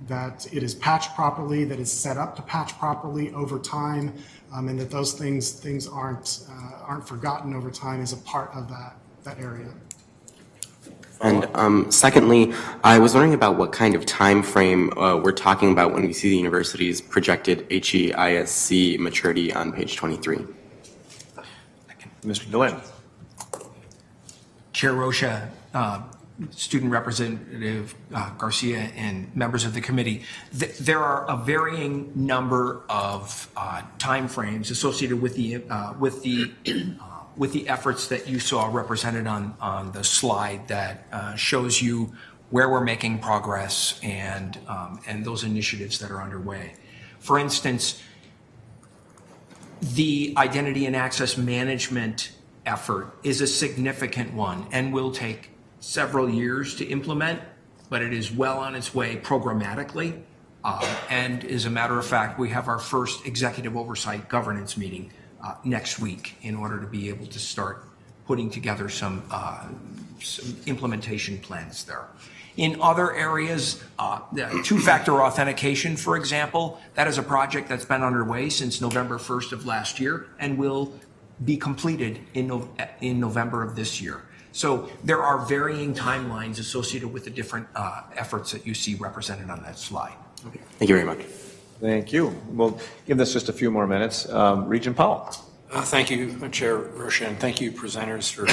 that it is patched properly, that it's set up to patch properly over time, and that those things aren't forgotten over time is a part of that area. And secondly, I was wondering about what kind of time frame we're talking about when we see the university's projected HEISC maturity on page 23. Mr. Delenn. Chair OSHA, Student Representative Garcia, and members of the committee, there are a varying number of timeframes associated with the efforts that you saw represented on the slide that shows you where we're making progress and those initiatives that are underway. For instance, the identity and access management effort is a significant one and will take several years to implement, but it is well on its way programmatically. And as a matter of fact, we have our first executive oversight governance meeting next week in order to be able to start putting together some implementation plans there. In other areas, two-factor authentication, for example, that is a project that's been underway since November 1st of last year and will be completed in November of this year. So there are varying timelines associated with the different efforts that you see represented on that slide. Okay. Thank you very much. Thank you. We'll give this just a few more minutes. Regent Powell. Thank you, Chair Roshan, and thank you, presenters, for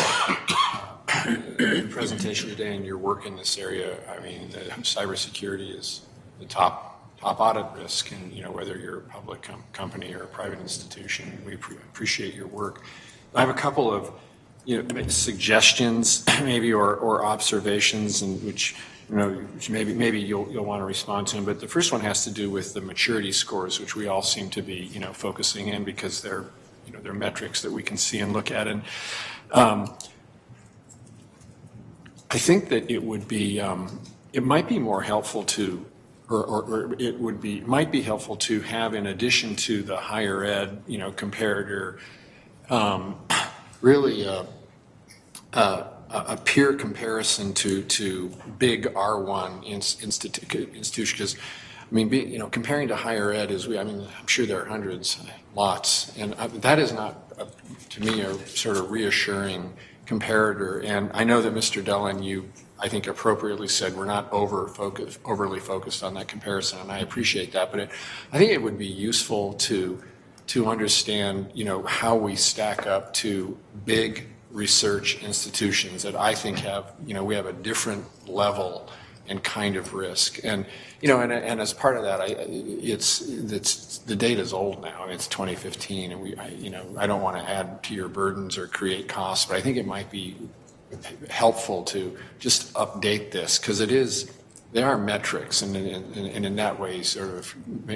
the presentation today and your work in this area. I mean, cybersecurity is the top audit risk, and whether you're a public company or a private institution, we appreciate your work. I have a couple of suggestions, maybe or observations, and which maybe you'll want to respond to them. But the first one has to do with the maturity scores, which we all seem to be focusing in because they're metrics that we can see and look at. And I think that it would be it might be more helpful to, or it might be helpful to have, in addition to the higher ed comparator, really a peer comparison to big R1 institution, because I mean, comparing to higher ed I'm sure there are hundreds, lots, and that is not, to me, a sort of reassuring comparator. And I know that Mr. Dellin, you, I think, appropriately said we're not overly focused on that comparison, and I appreciate that. But I think it would be useful to understand, how we stack up to big research institutions that I think have, we have a different level and kind of risk. And, and as part of that, it's the data's old now. It's 2015, and I don't want to add to your burdens or create costs, but I think it might be helpful to just update this, because they are metrics, and in that way sort of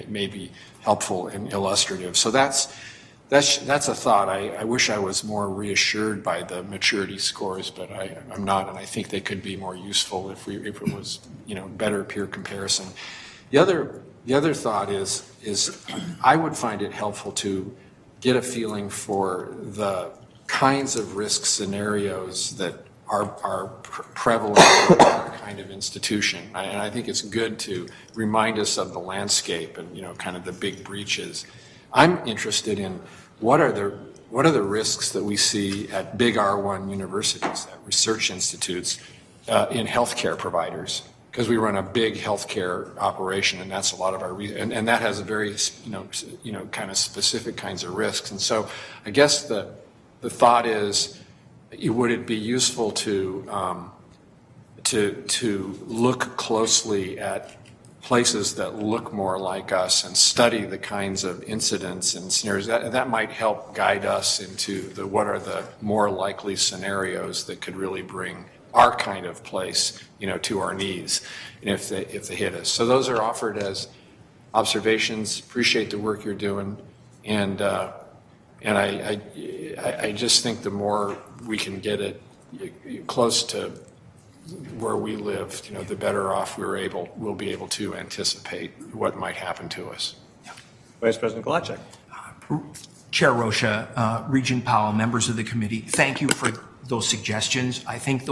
may be helpful and illustrative. So that's a thought. I wish I was more reassured by the maturity scores, but I'm not, and I think they could be more useful if it was better peer comparison. The other thought is I would find it helpful to get a feeling for the kinds of risk scenarios that are prevalent in our kind of institution. And I think it's good to remind us of the landscape and, kind of the big breaches. I'm interested in what are the risks that we see at big R1 universities, at research institutes, in healthcare providers, because we run a big healthcare operation, and that's a lot of our and that has a very kind of specific kinds of risks. And so I guess the thought is, would it be useful to look closely at places that look more like us and study the kinds of incidents and scenarios that might help guide us into what are the more likely scenarios that could really bring our kind of place, to our knees, if they hit us. So those are offered as observations. Appreciate the work you're doing, and I just think the more we can get it close to where we live, the better off we'll be able to anticipate what might happen to us. Vice President Galachek. Chair Rocha, Regent Powell, members of the committee, thank you for those suggestions. I think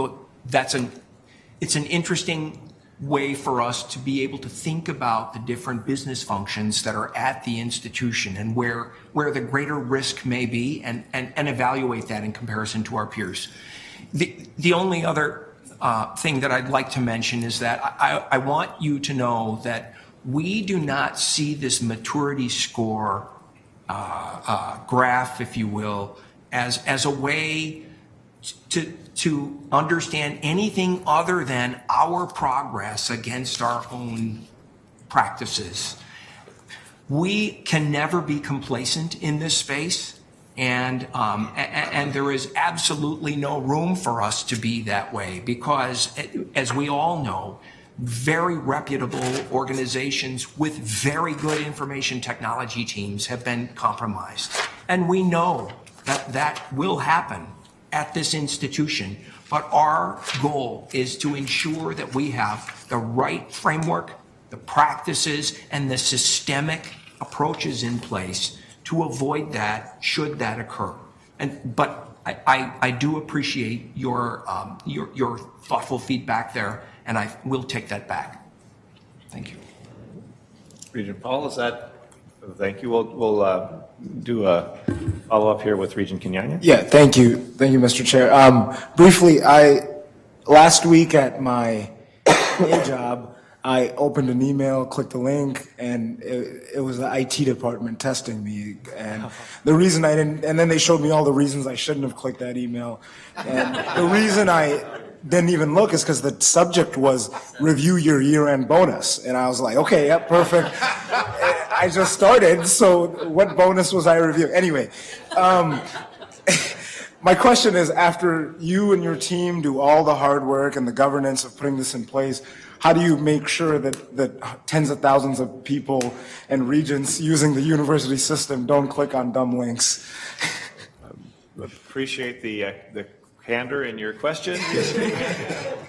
it's an interesting way for us to be able to think about the different business functions that are at the institution and where the greater risk may be, and evaluate that in comparison to our peers. The only other thing that I'd like to mention is that I want you to know that we do not see this maturity score graph, if you will, as a way to understand anything other than our progress against our own practices. We can never be complacent in this space, and there is absolutely no room for us to be that way, because, as we all know, very reputable organizations with very good information technology teams have been compromised. And we know that will happen at this institution, but our goal is to ensure that we have the right framework, the practices, and the systemic approaches in place to avoid that, should that occur. But I do appreciate your thoughtful feedback there, and I will take that back. Thank you. Regent Paul, thank you. We'll do a follow-up here with Regent Kenyanya. Yeah, thank you, Mr. Chair. Briefly, last week at my day job, I opened an email, clicked a link, and it was the IT department testing me. And the reason I didn't, and then they showed me all the reasons I shouldn't have clicked that email. And the reason I didn't even look is because the subject was review your year-end bonus. And I was like, okay, yeah, perfect. I just started, so what bonus was I reviewing? Anyway, my question is, after you and your team do all the hard work and the governance of putting this in place, how do you make sure that tens of thousands of people and regents using the university system don't click on dumb links? Appreciate the candor in your question.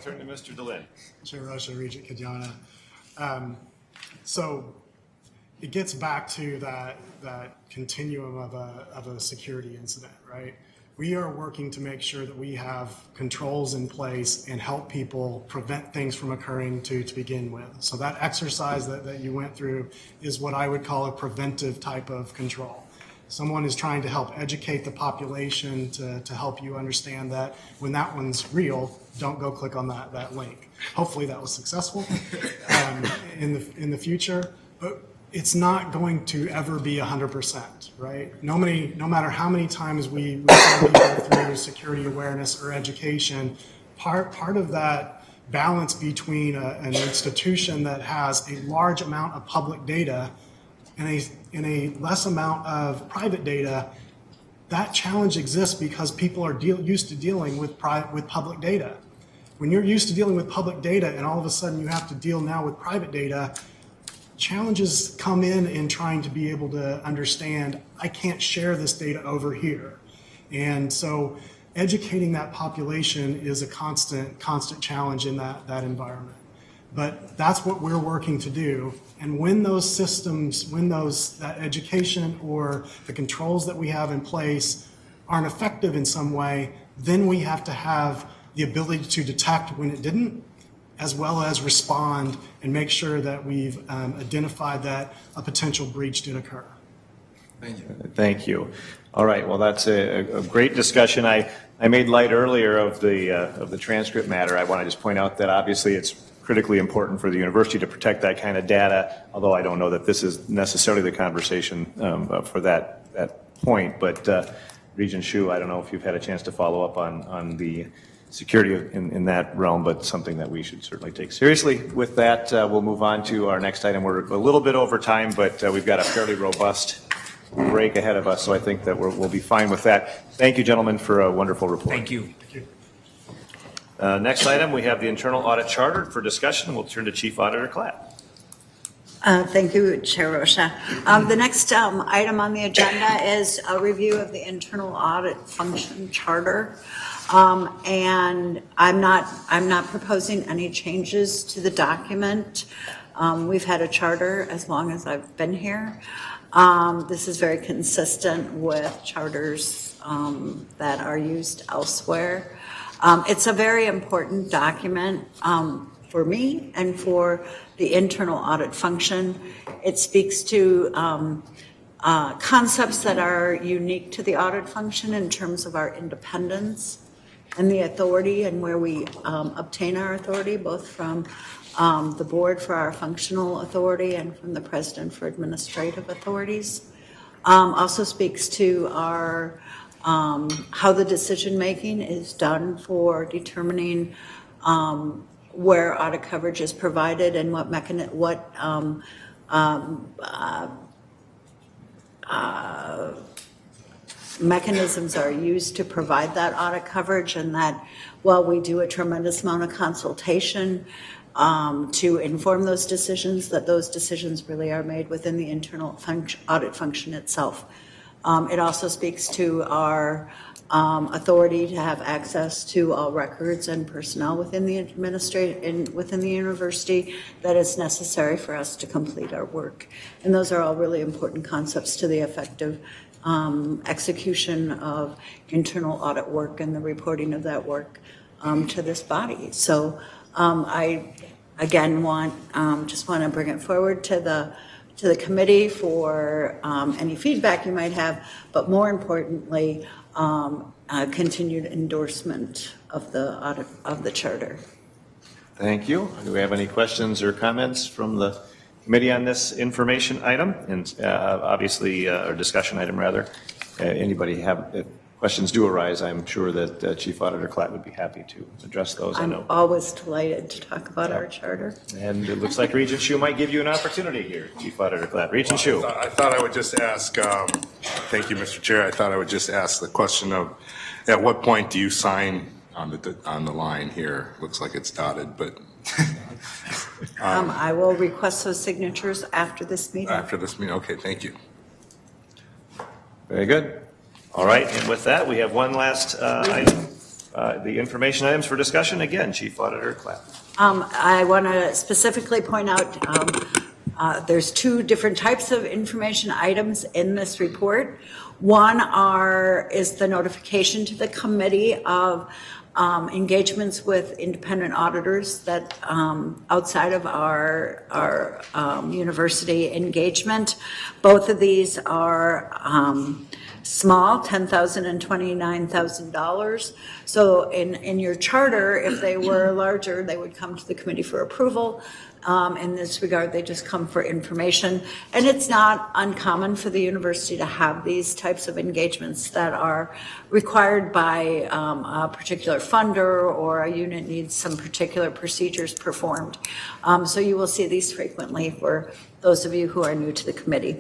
Turn to Mr. DeLynn. Chair Rocha, Regent Kenyanya. So it gets back to that continuum of a security incident, right? We are working to make sure that we have controls in place and help people prevent things from occurring to begin with. So that exercise that you went through is what I would call a preventive type of control. Someone is trying to help educate the population to help you understand that when that one's real, don't go click on that link. Hopefully that was successful in the future, but it's not going to ever be 100%, right? No matter how many times we go through security awareness or education, part of that balance between an institution that has a large amount of public data and a less amount of private data. That challenge exists because people are used to dealing with public data. When you're used to dealing with public data and all of a sudden you have to deal now with private data, challenges come in trying to be able to understand, I can't share this data over here. And so educating that population is a constant challenge in that environment. But that's what we're working to do. And when those systems, that education or the controls that we have in place aren't effective in some way, then we have to have the ability to detect when it didn't, as well as respond and make sure that we've identified that a potential breach did occur. Thank you. All right, well, that's a great discussion. I made light earlier of the transcript matter. I want to just point out that obviously it's critically important for the university to protect that kind of data, although I don't know that this is necessarily the conversation for that point. But Regent Hsu, I don't know if you've had a chance to follow up on the security in that realm, but something that we should certainly take seriously. With that, we'll move on to our next item. We're a little bit over time, but we've got a fairly robust break ahead of us, so I think that we'll be fine with that. Thank you, gentlemen, for a wonderful report. Thank you. Next item, we have the internal audit charter for discussion. We'll turn to Chief Auditor Klatt. Thank you, Chair OSHA. The next item on the agenda is a review of the internal audit function charter. And I'm not proposing any changes to the document. We've had a charter as long as I've been here. This is very consistent with charters that are used elsewhere. It's a very important document for me and for the internal audit function. It speaks to concepts that are unique to the audit function in terms of our independence and the authority and where we obtain our authority, both from the board for our functional authority and from the president for administrative authorities. Also speaks to our how the decision-making is done for determining where audit coverage is provided and what mechanisms are used to provide that audit coverage, and that while we do a tremendous amount of consultation to inform those decisions, that those decisions really are made within the internal audit function itself. It also speaks to our authority to have access to all records and personnel within the within the university that is necessary for us to complete our work. And those are all really important concepts to the effective execution of internal audit work and the reporting of that work to this body. So I again just want to bring it forward to the committee for any feedback you might have, but more importantly, continued endorsement of the audit of the charter. Thank you. Do we have any questions or comments from the committee on this information item? And obviously, or discussion item rather. Anybody have, if questions do arise, I'm sure that Chief Auditor Klatt would be happy to address those. I know. I'm always delighted to talk about our charter. And it looks like Regent Hsu might give you an opportunity here, Chief Auditor Klatt. Regent Hsu. I thought I would just ask, thank you, Mr. Chair. I thought I would just ask the question of, at what point do you sign on the line here? Looks like it's dotted, but. I will request those signatures after this meeting. After this meeting, okay, thank you. Very good. All right, and with that, we have one last item, the information items for discussion. Again, Chief Auditor Klatt. I want to specifically point out there's two different types of information items in this report. One is the notification to the committee of engagements with independent auditors that outside of our university engagement. Both of these are small, $10,000 and $29,000. So in your charter, if they were larger, they would come to the committee for approval. In this regard, they just come for information. And it's not uncommon for the university to have these types of engagements that are required by a particular funder, or a unit needs some particular procedures performed. So you will see these frequently for those of you who are new to the committee.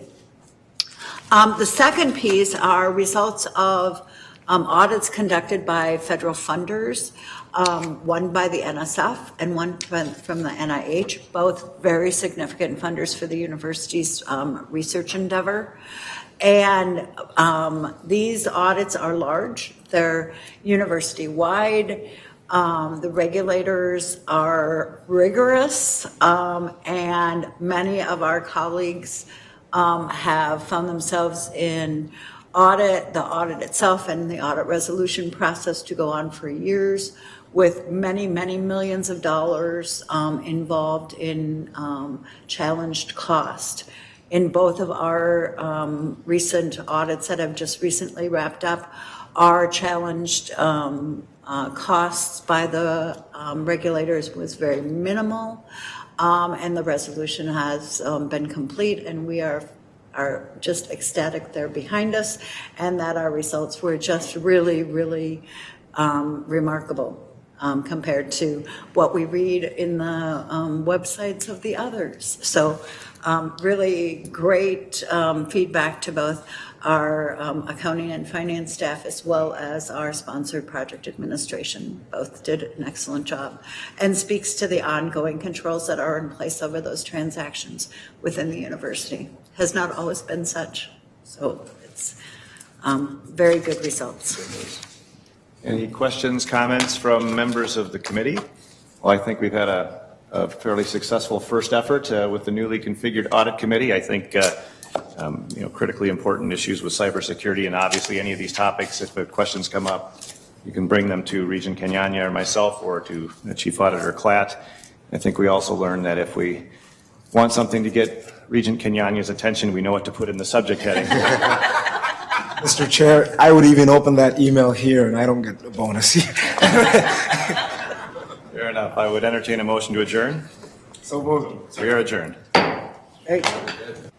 The second piece are results of audits conducted by federal funders, one by the NSF and one from the NIH, both very significant funders for the university's research endeavor. And these audits are large. They're university-wide. The regulators are rigorous, and many of our colleagues have found themselves in audit, the audit itself and the audit resolution process to go on for years, with many, many millions of dollars involved in challenged cost. In both of our recent audits that have just recently wrapped up, our challenged costs by the regulators was very minimal, and the resolution has been complete, and we are just ecstatic they're behind us, and that our results were just really, really remarkable compared to what we read in the websites of the others. So really great feedback to both our accounting and finance staff, as well as our sponsored project administration. Both did an excellent job, and speaks to the ongoing controls that are in place over those transactions within the university. Has not always been such, so it's very good results. Any questions, comments from members of the committee? Well, I think we've had a fairly successful first effort with the newly configured audit committee. I think critically important issues with cybersecurity, and obviously any of these topics, if the questions come up, you can bring them to Regent Kenyanya or myself, or to Chief Auditor Klatt. I think we also learned that if we want something to get Regent Kenyanya's attention, we know what to put in the subject heading. Mr. Chair, I would even open that email here and I don't get a bonus. Fair enough. I would entertain a motion to adjourn. So moved. We are adjourned. Very good.